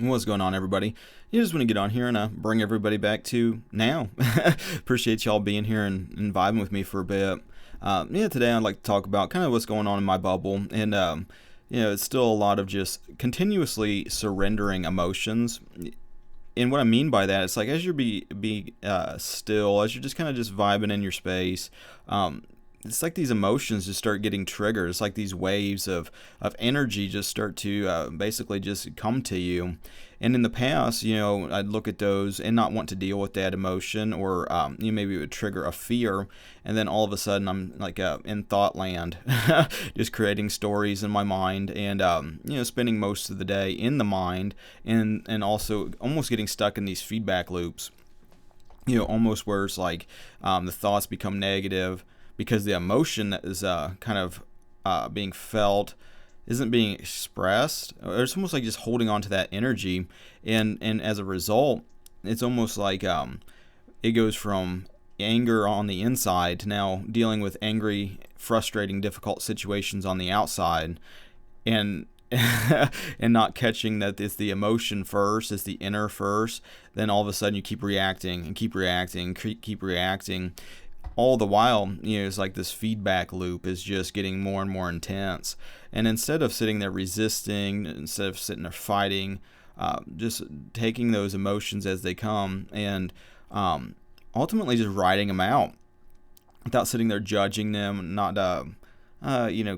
What's going on, everybody? You just want to get on here and bring everybody back to now. Appreciate y'all being here and vibing with me for a bit. Today I'd like to talk about kind of what's going on in my bubble, and it's still a lot of just continuously surrendering emotions. And what I mean by that, it's like as you're be still, as you're just kind of just vibing in your space, it's like these emotions just start getting triggered. It's like these waves of energy just start to basically just come to you. And in the past, I'd look at those and not want to deal with that emotion, or maybe it would trigger a fear, and then all of a sudden I'm like in thought land, just creating stories in my mind, and spending most of the day in the mind, and also almost getting stuck in these feedback loops. Almost where it's like the thoughts become negative because the emotion that is kind of being felt isn't being expressed. Or it's almost like just holding on to that energy, and as a result, it's almost like it goes from anger on the inside to now dealing with angry, frustrating, difficult situations on the outside, and and not catching that it's the emotion first, it's the inner first. Then all of a sudden you keep reacting and keep reacting, keep reacting, all the while, it's like this feedback loop is just getting more and more intense. And instead of sitting there resisting, instead of sitting there fighting, just taking those emotions as they come, and ultimately just writing them out without sitting there judging them, not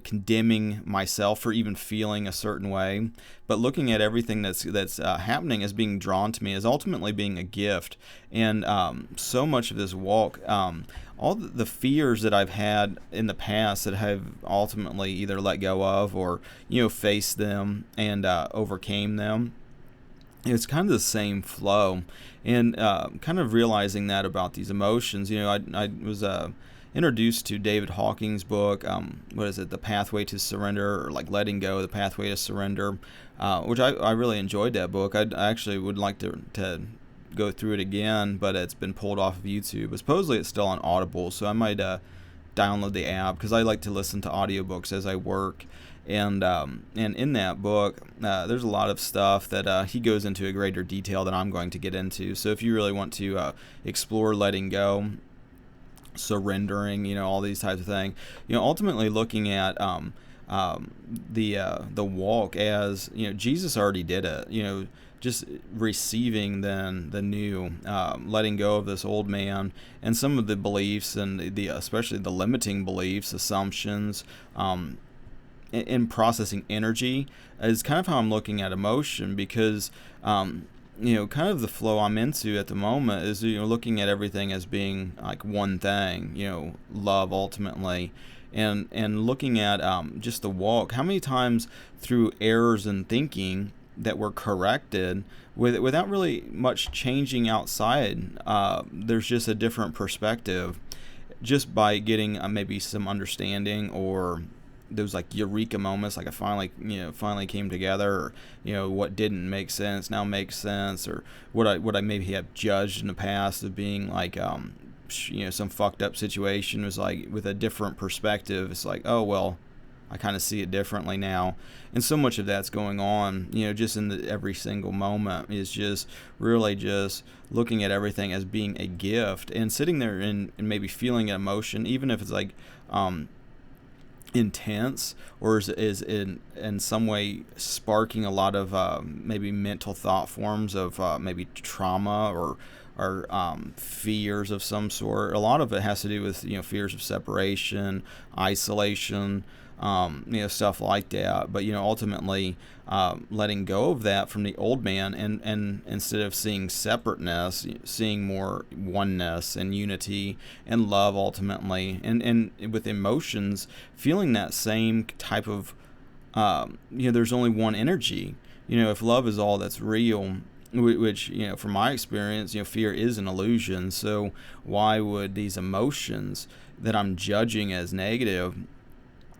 condemning myself for even feeling a certain way, but looking at everything that's happening as being drawn to me, as ultimately being a gift. And so much of this walk, all the fears that I've had in the past that have ultimately either let go of or faced them and overcame them. It's kind of the same flow, and kind of realizing that about these emotions. I was introduced to David Hawking's book, what is it, The Pathway to Surrender, or like Letting Go, The Pathway to Surrender, which I really enjoyed that book. I actually would like to go through it again, but it's been pulled off of YouTube. But supposedly it's still on Audible, so I might download the app, because I like to listen to audiobooks as I work. And in that book, there's a lot of stuff that he goes into a greater detail than I'm going to get into. So if you really want to explore letting go, surrendering, all these types of things, ultimately looking at the walk as, Jesus already did it, just receiving then the new, letting go of this old man and some of the beliefs, and the especially the limiting beliefs, assumptions, in processing energy is kind of how I'm looking at emotion, because kind of the flow I'm into at the moment is looking at everything as being like one thing, love ultimately, and looking at just the walk. How many times through errors in thinking that were corrected without really much changing outside, there's just a different perspective just by getting maybe some understanding, or those like eureka moments, like I finally came together, or what didn't make sense now makes sense, or what I maybe have judged in the past of being like some fucked up situation was like with a different perspective. It's like, oh well, I kind of see it differently now. And so much of that's going on, just in every single moment, is just really just looking at everything as being a gift, and sitting there and maybe feeling an emotion, even if it's like intense, or is in some way sparking a lot of maybe mental thought forms of maybe trauma, or fears of some sort. A lot of it has to do with fears of separation, isolation, stuff like that. But ultimately, letting go of that from the old man, and instead of seeing separateness, seeing more oneness and unity and love ultimately, and with emotions, feeling that same type of there's only one energy. If love is all that's real, which from my experience, fear is an illusion. So why would these emotions that I'm judging as negative,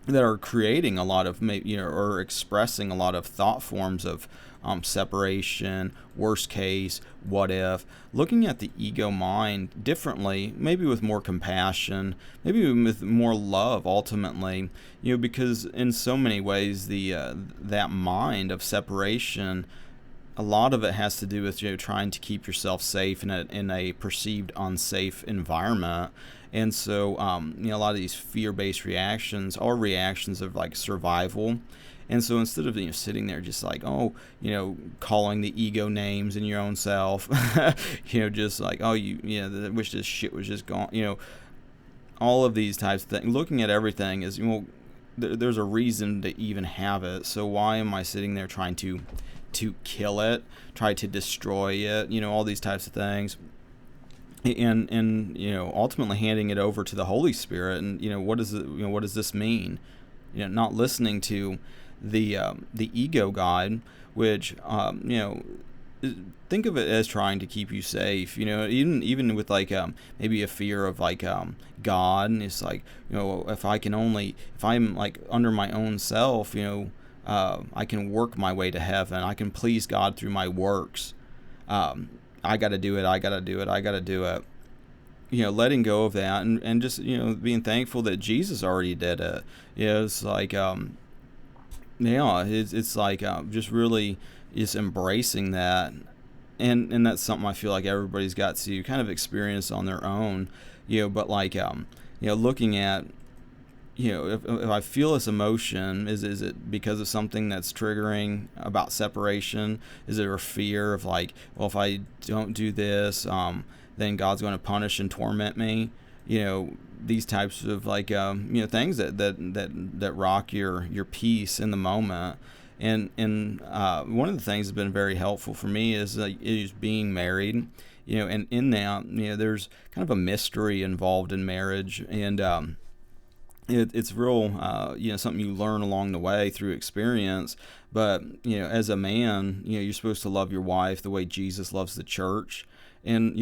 that are creating a lot of or expressing a lot of thought forms of separation, worst case, what if, looking at the ego mind differently, maybe with more compassion, maybe with more love ultimately, because in so many ways the that mind of separation a lot of it has to do with trying to keep yourself safe in a perceived unsafe environment. And so a lot of these fear-based reactions are reactions of like survival. And so instead of sitting there just like, oh, calling the ego names in your own self, just like, oh, I wish this shit was just gone, all of these types of things, looking at everything is, there's a reason to even have it. So why am I sitting there trying to kill it, try to destroy it, all these types of things, and ultimately handing it over to the Holy Spirit. And what does it, what does this mean? Not listening to the ego guide, which think of it as trying to keep you safe. Even with like maybe a fear of like God, and it's like, if I'm like under my own self, I can work my way to heaven. I can please God through my works. I got to do it. I got to do it. I got to do it. Letting go of that and just, being thankful that Jesus already did it. It's like, it's like just really just embracing that. And that's something I feel like everybody's got to kind of experience on their own, but like, looking at, if I feel this emotion, is it because of something that's triggering about separation? Is it a fear of like, well, if I don't do this, then God's going to punish and torment me? These types of like, things that rock your peace in the moment. And one of the things that's been very helpful for me is being married, and in that, there's kind of a mystery involved in marriage, and it's real, something you learn along the way through experience. But, as a man, you're supposed to love your wife the way Jesus loves the church. And,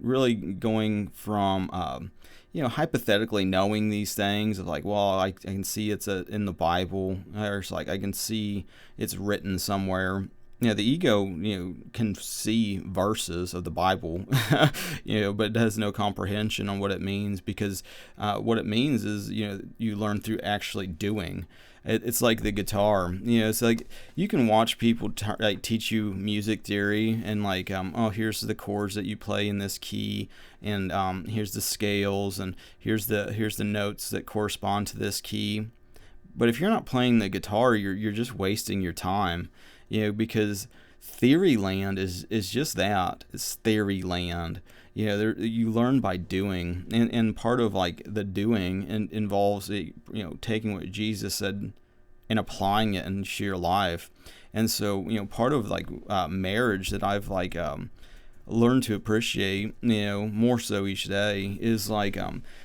really going from, hypothetically knowing these things of like, well, I can see it's in the Bible, or it's like I can see it's written somewhere. The ego, can see verses of the Bible, but it has no comprehension on what it means, because what it means is, you learn through actually doing. It's like the guitar, it's like you can watch people like teach you music theory and like, oh, here's the chords that you play in this key, and here's the scales, and here's the notes that correspond to this key. But if you're not playing the guitar, you're just wasting your time. Because theory land is just that. It's theory land. You learn by doing, and part of like the doing involves taking what Jesus said and applying it into your life. And so part of like marriage that I've like learned to appreciate more so each day is like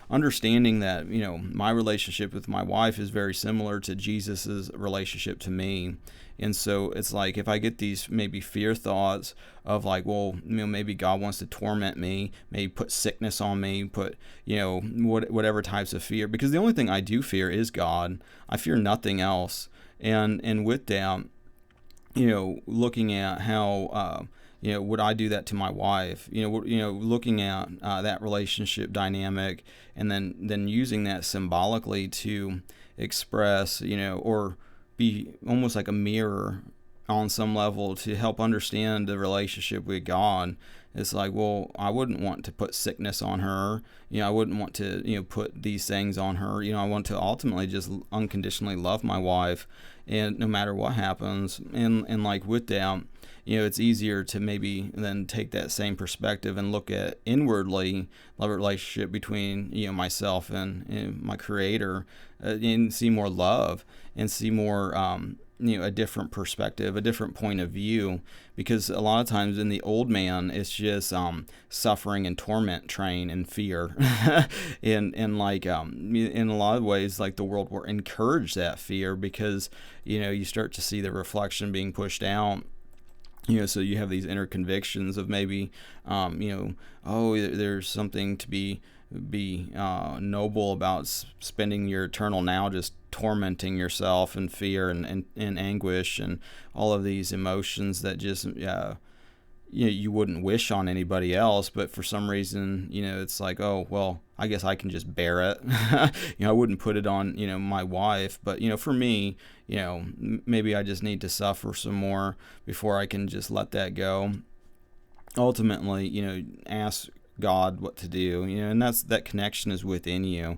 understanding that my relationship with my wife is very similar to Jesus's relationship to me. And so it's like, if I get these maybe fear thoughts of like, well, maybe God wants to torment me, maybe put sickness on me, put, whatever types of fear, because the only thing I do fear is God. I fear nothing else. And with that, looking at how, would I do that to my wife? Looking at that relationship dynamic, and then using that symbolically to express, or be almost like a mirror on some level to help understand the relationship with God. It's like, well, I wouldn't want to put sickness on her. I wouldn't want to, put these things on her. I want to ultimately just unconditionally love my wife, and no matter what happens. And like with that, it's easier to maybe then take that same perspective and look at inwardly the relationship between, myself and my Creator, and see more love and see more, a different perspective, a different point of view. Because a lot of times in the old man, it's just suffering and torment train and fear. and like in a lot of ways, like the world will encourage that fear, because, you start to see the reflection being pushed out. So you have these inner convictions of maybe, oh, there's something to be noble about spending your eternal now just tormenting yourself in fear and anguish and all of these emotions that just you wouldn't wish on anybody else, but for some reason, it's like, oh, well, I guess I can just bear it. I wouldn't put it on, my wife, but, for me, maybe I just need to suffer some more before I can just let that go. Ultimately, ask God what to do, and that connection is within you.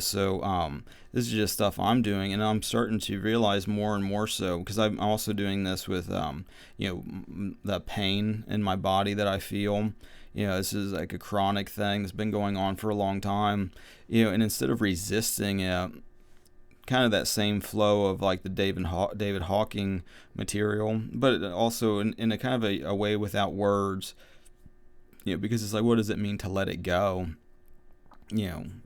So this is just stuff I'm doing, and I'm starting to realize more and more so, because I'm also doing this with the pain in my body that I feel. This is like a chronic thing that's been going on for a long time. And instead of resisting it, kind of that same flow of like the David Hawking material, but also in a kind of a way without words. Because it's like, what does it mean to let it go?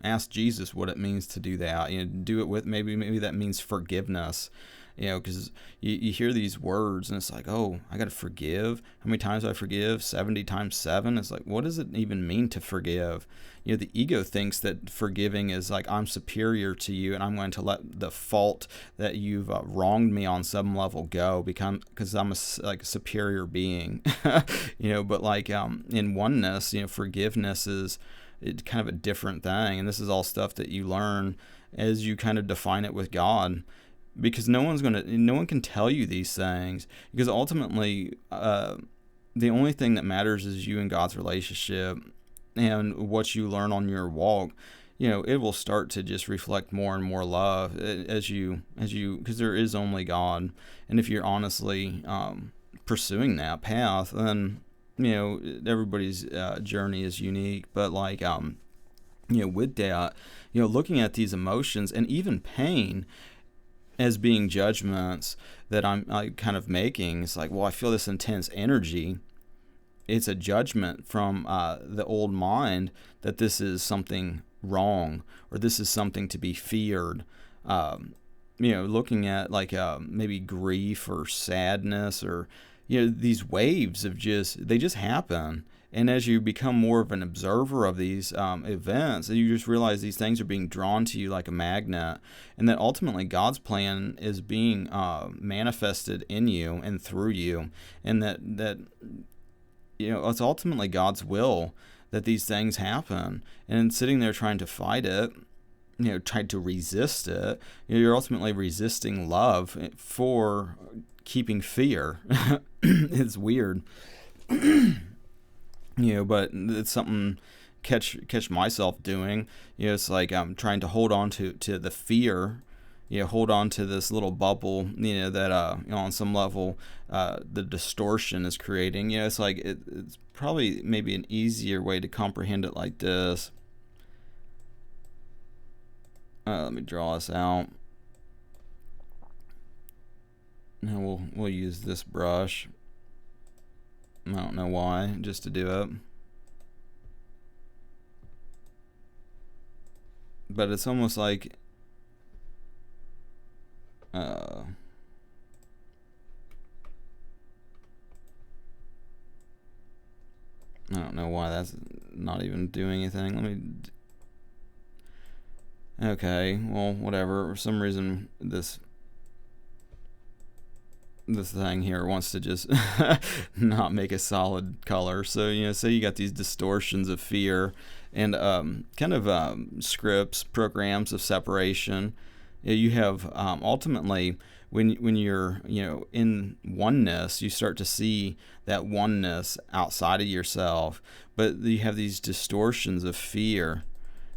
Ask Jesus what it means to do that. Do it with maybe that means forgiveness. Because you hear these words and it's like, oh, I got to forgive. How many times do I forgive? 70 times 7. It's like, what does it even mean to forgive? The ego thinks that forgiving is like, I'm superior to you and I'm going to let the fault that you've wronged me on some level go, because I'm like a superior being. But like in oneness, forgiveness is it's kind of a different thing. And this is all stuff that you learn as you kind of define it with God. Because no one can tell you these things, because ultimately the only thing that matters is you and God's relationship, and what you learn on your walk. It will start to just reflect more and more love as you because there is only God, and if you're honestly pursuing that path, then everybody's journey is unique. But like with that, looking at these emotions and even pain as being judgments that I'm kind of making. It's like, well, I feel this intense energy. It's a judgment from the old mind that this is something wrong, or this is something to be feared. Looking at like maybe grief or sadness, or these waves of they just happen. And as you become more of an observer of these events, you just realize these things are being drawn to you like a magnet, and that ultimately God's plan is being manifested in you and through you, and that it's ultimately God's will that these things happen. And sitting there trying to fight it, tried to resist it, you're ultimately resisting love for keeping fear. It's weird. But it's something catch myself doing. It's like I'm trying to hold on to the fear, hold on to this little bubble, that on some level the distortion is creating. It's like it's probably maybe an easier way to comprehend it like this. Let me draw this out. Now we'll use this brush. I don't know why, just to do it. But it's almost like I don't know why that's not even doing anything. Okay, well, whatever. For some reason, this thing here wants to just not make a solid color. So so you got these distortions of fear, and kind of scripts, programs of separation. You have ultimately, when you're in oneness, you start to see that oneness outside of yourself, but you have these distortions of fear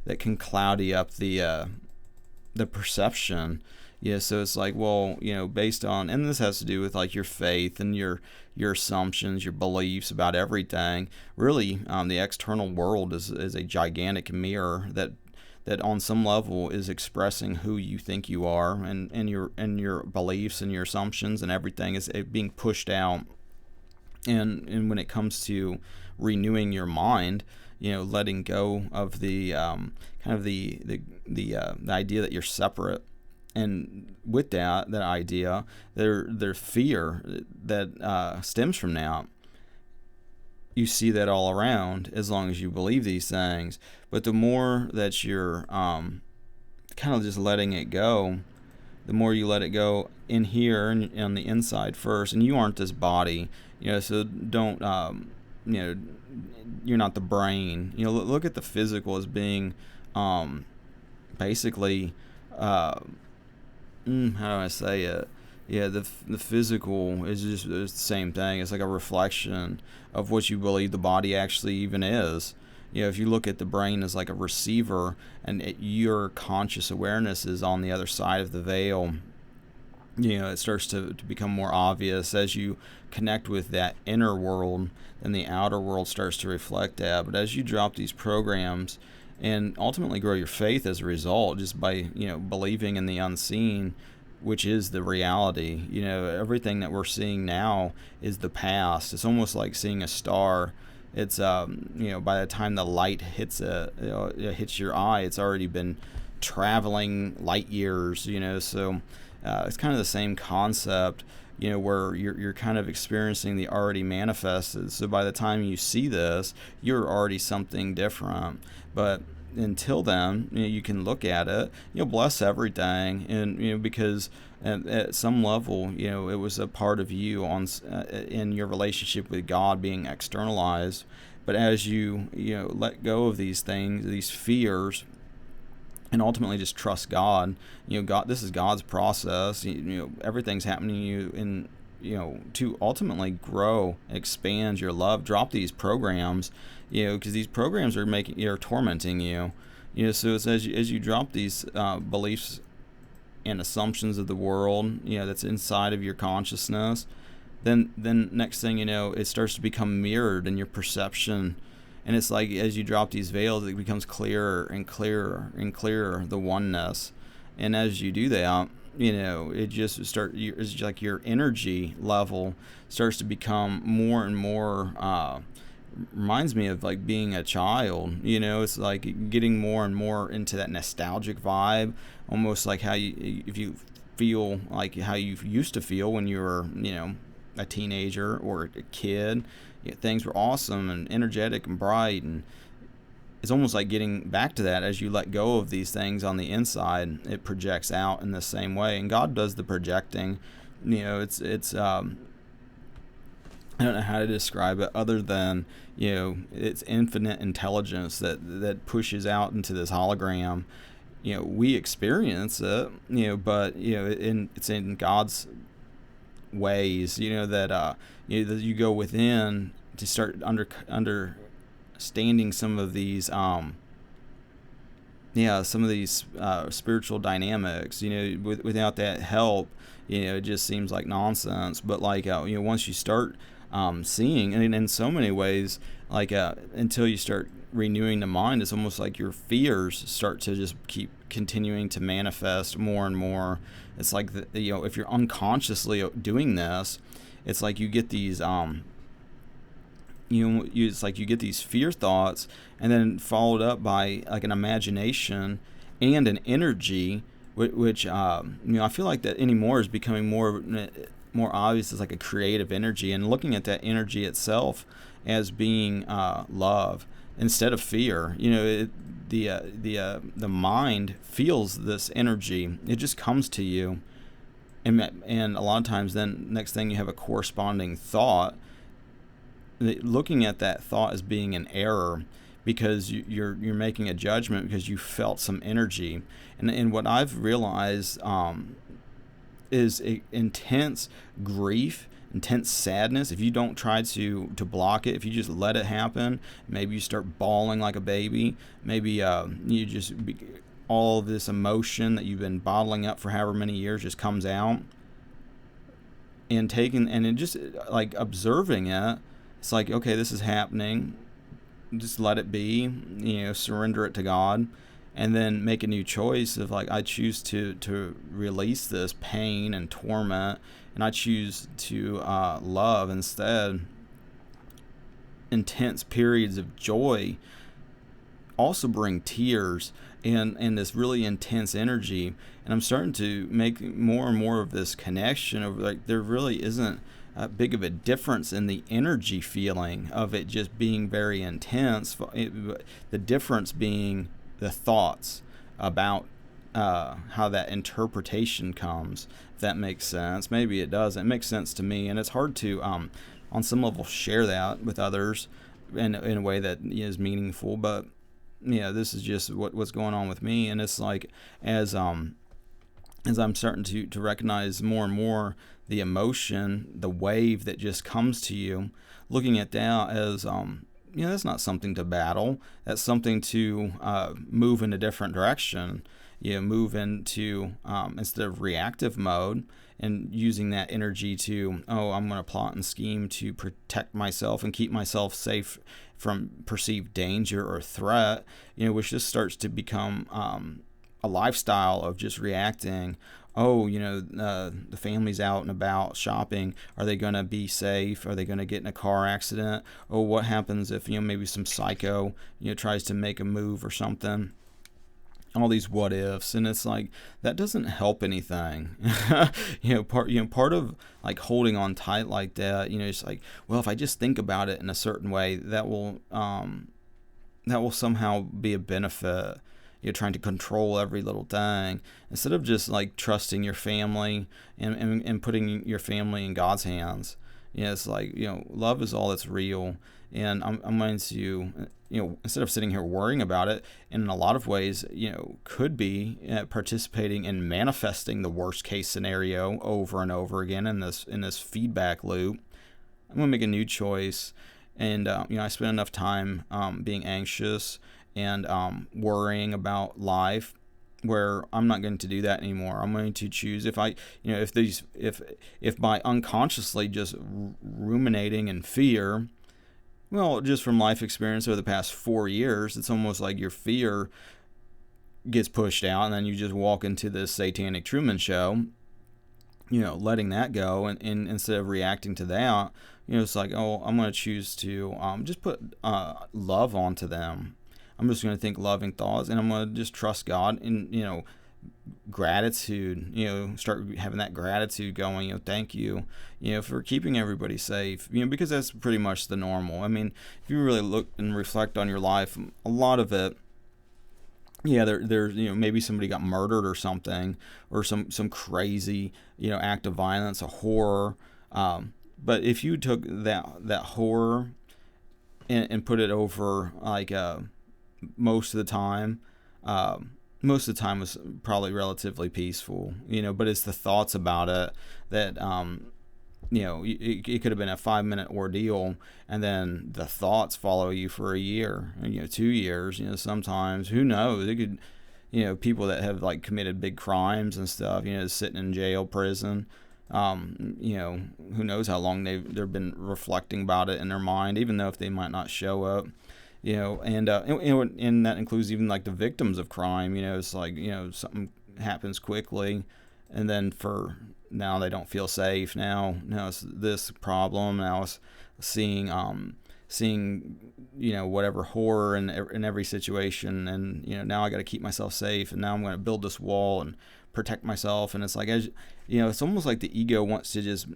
that can cloudy up the perception. So it's like, well, based on, and this has to do with like your faith and your assumptions, your beliefs about everything. Really, the external world is a gigantic mirror that on some level is expressing who you think you are, and your beliefs and your assumptions and everything is being pushed out. And when it comes to renewing your mind, letting go of the kind of the idea that you're separate. And with that idea, their fear that stems from that. You see that all around as long as you believe these things. But the more that you're kind of just letting it go, the more you let it go in here and on the inside first. And you aren't this body, so don't, you're not the brain. Look at the physical as being basically, how do I say it? Yeah, the physical is just the same thing. It's like a reflection of what you believe the body actually even is. If you look at the brain as like a receiver, and your conscious awareness is on the other side of the veil, it starts to become more obvious as you connect with that inner world, then the outer world starts to reflect that. But as you drop these programs and ultimately grow your faith as a result, just by believing in the unseen, which is the reality. Everything that we're seeing now is the past. It's almost like seeing a star. It's by the time the light hits hits your eye, it's already been traveling light years. So it's kind of the same concept. Where you're kind of experiencing the already manifested. So by the time you see this, you're already something different. But until then, you can look at it, bless everything, and because at some level, it was a part of you in your relationship with God being externalized. But as you let go of these things, these fears, and ultimately just trust God, God, this is God's process. Everything's happening to you to ultimately grow, expand your love. Drop these programs, because these programs are tormenting you. So it's as you drop these beliefs and assumptions of the world, that's inside of your consciousness, then next thing you know, it starts to become mirrored in your perception. And it's like as you drop these veils, it becomes clearer and clearer and clearer, the oneness. And as you do that, it just it's like your energy level starts to become more and more, reminds me of like being a child. It's like getting more and more into that nostalgic vibe, almost like if you feel like how you used to feel when you were, a teenager or a kid. Things were awesome and energetic and bright, and it's almost like getting back to that. As you let go of these things on the inside, it projects out in the same way, and God does the projecting. It's I don't know how to describe it other than it's infinite intelligence that pushes out into this hologram. We experience it, but it's in God's ways, that you go within to start understanding some of these spiritual dynamics. Without that help, it just seems like nonsense. But like once you start seeing, and in so many ways, like until you start renewing the mind, it's almost like your fears start to just keep continuing to manifest more and more. It's like if you're unconsciously doing this, it's like you get these it's like you get these fear thoughts, and then followed up by like an imagination and an energy, which I feel like that anymore is becoming more obvious as like a creative energy, and looking at that energy itself as being love instead of fear. The mind feels this energy. It just comes to you, and a lot of times, then next thing you have a corresponding thought. Looking at that thought as being an error, because you're making a judgment because you felt some energy, and what I've realized is intense grief, intense sadness. If you don't try to block it, if you just let it happen, maybe you start bawling like a baby. Maybe you just all this emotion that you've been bottling up for however many years just comes out, and it just like observing it. It's like, okay, this is happening. Just let it be, surrender it to God, and then make a new choice of like, I choose to release this pain and torment, and I choose to love instead. Intense periods of joy also bring tears and this really intense energy, and I'm starting to make more and more of this connection of like there really isn't big of a difference in the energy feeling of it just being very intense. The difference being the thoughts about how that interpretation comes, if that makes sense. Maybe it doesn't. It makes sense to me, and it's hard to, on some level, share that with others in a way that is meaningful. But this is just what's going on with me, and it's like as I'm starting to recognize more and more the emotion, the wave that just comes to you, looking at that as that's not something to battle. That's something to move in a different direction. Move into instead of reactive mode and using that energy to, I'm going to plot and scheme to protect myself and keep myself safe from perceived danger or threat, which just starts to become a lifestyle of just reacting. The family's out and about shopping. Are they going to be safe? Are they going to get in a car accident? Oh, what happens if, maybe some psycho, tries to make a move or something? All these what ifs, and it's like that doesn't help anything. Part of like holding on tight like that, it's like, well, if I just think about it in a certain way, that will somehow be a benefit. You're trying to control every little thing instead of just like trusting your family and putting your family in God's hands. It's like, love is all that's real. And I'm going to, instead of sitting here worrying about it, in a lot of ways, could be participating in manifesting the worst case scenario over and over again in this feedback loop. I'm going to make a new choice. And, I spend enough time being anxious and worrying about life where I'm not going to do that anymore. I'm going to choose if by unconsciously just ruminating in fear, well, just from life experience over the past 4 years, it's almost like your fear gets pushed out and then you just walk into this satanic Truman Show, letting that go and instead of reacting to that, it's like, I'm going to choose to just put love onto them. I'm just going to think loving thoughts, and I'm going to just trust God and, gratitude, start having that gratitude going, thank you, for keeping everybody safe, because that's pretty much the normal. I mean, if you really look and reflect on your life, a lot of it, there's maybe somebody got murdered or something, or some crazy, act of violence, a horror. But if you took that horror and put it over like most of the time was probably relatively peaceful, but it's the thoughts about it that, it could have been a 5-minute ordeal, and then the thoughts follow you for a year, 2 years, sometimes, who knows, it could, people that have like committed big crimes and stuff, sitting in jail, prison, who knows how long they've been reflecting about it in their mind, even though if they might not show up. And that includes even like the victims of crime. It's like, something happens quickly, and then for now they don't feel safe. Now it's this problem. Now it's seeing whatever horror in every situation, and now I got to keep myself safe, and now I'm going to build this wall and protect myself. And it's like, it's almost like the ego wants to just.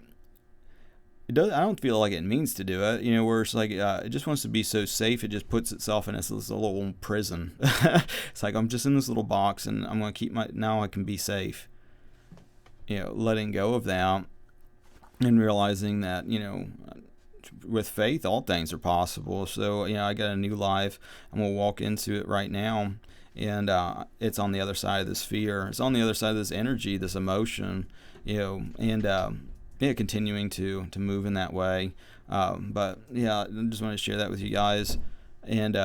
I don't feel like it means to do it, where it's like it just wants to be so safe, it just puts itself in this little prison. It's like, I'm just in this little box, and I'm going to keep now I can be safe. Letting go of that and realizing that, with faith, all things are possible. So, I got a new life. I'm going to walk into it right now, and it's on the other side of this fear. It's on the other side of this energy, this emotion, and continuing to move in that way. But I just want to share that with you guys. And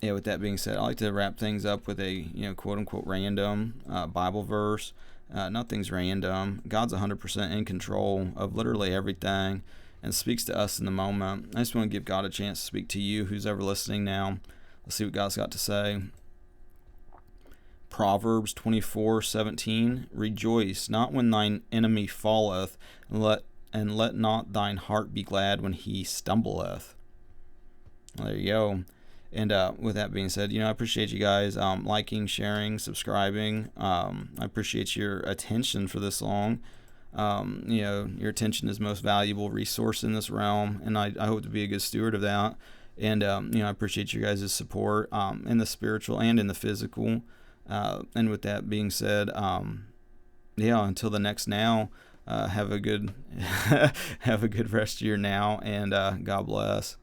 with that being said, I like to wrap things up with a quote unquote random Bible verse. Nothing's random. God's 100% in control of literally everything and speaks to us in the moment. I just want to give God a chance to speak to you, who's ever listening now. Let's see what God's got to say. Proverbs 24:17, rejoice not when thine enemy falleth, and let not thine heart be glad when he stumbleth. There you go. And with that being said, I appreciate you guys liking, sharing, subscribing. I appreciate your attention for this long. Your attention is the most valuable resource in this realm, and I hope to be a good steward of that. And I appreciate you guys' support in the spiritual and in the physical. And with that being said, yeah, until the next now, have a good have a good rest of your now, and God bless.